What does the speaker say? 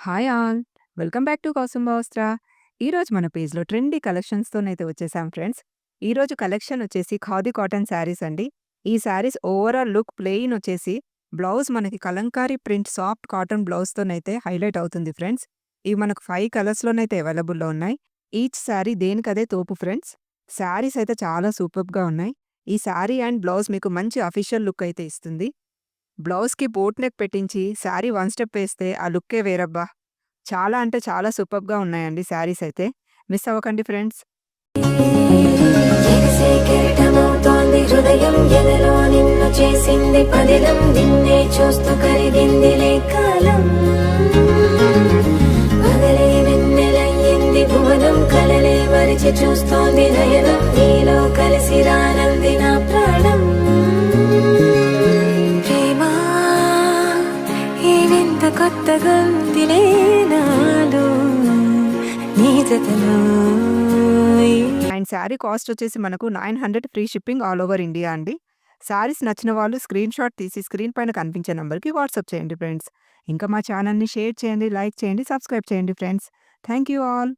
Hi all. Welcome back to Kousumba Vastra. ఈరోజు మన పేజ్‌లో ట్రెండీ కలెక్షన్స్‌తోనైతే వచ్చేసాం ఫ్రెండ్స్. ఈరోజు కలెక్షన్ వచ్చేసి ఖాదీ కాటన్ శారీస్ అండి. ఈ శారీస్ ఓవరాల్ లుక్ ప్లెయిన్ వచ్చేసి బ్లౌజ్ మనకి కలంకారీ ప్రింట్ సాఫ్ట్ కాటన్ బ్లౌజ్‌తోనైతే హైలైట్ అవుతుంది ఫ్రెండ్స్. ఇవి మనకు 5 కలర్స్‌లోనైతే అవైలబుల్‌లో ఉన్నాయి. ఈచ్ శారీ దేనికదే తోపు ఫ్రెండ్స్. శారీస్ అయితే చాలా సూపర్బ్‌గా ఉన్నాయి. ఈ శారీ అండ్ బ్లౌజ్ మీకు మంచి అఫీషియల్ లుక్ అయితే ఇస్తుంది. బ్లౌజ్‌కి బోట్ నెక్ పెట్టించి శారీ వన్ స్టెప్ వేస్తే ఆ లుక్కే వేరబ్బా! చాలా అంటే చాలా సూపర్బ్‌గా ఉన్నాయండి శారీస్ అయితే. మిస్ అవ్వకండి ఫ్రెండ్స్. ఎగసే కెరటమవుతోంది హృదయం ఎదలో నిన్ను చేసింది పదిలం నిన్నే చూస్తూ కరిగిందిలే కాలం పగలే వెన్నెలయ్యింది భువనం కలలే మరిచి చూస్తోంది నయనం నీలో కలిసి రానంది నా ప్రాణం ప్రేమా ఈ వింత కొత్తగొందిలే నాలో నీ జతలో అండ్ శారీ కాస్ట్ వచ్చేసి మనకు 900 free shipping all over India అండి. శారీస్ నచ్చిన వాళ్ళు స్క్రీన్‌షాట్ తీసి స్క్రీన్ పైన కనిపించే నంబర్‌కి వాట్సాప్ చేయండి ఫ్రెండ్స్. ఇంకా మా ఛానల్‌ని షేర్ చేయండి, లైక్ చేయండి, సబ్స్క్రైబ్ చేయండి ఫ్రెండ్స్. Thank you all.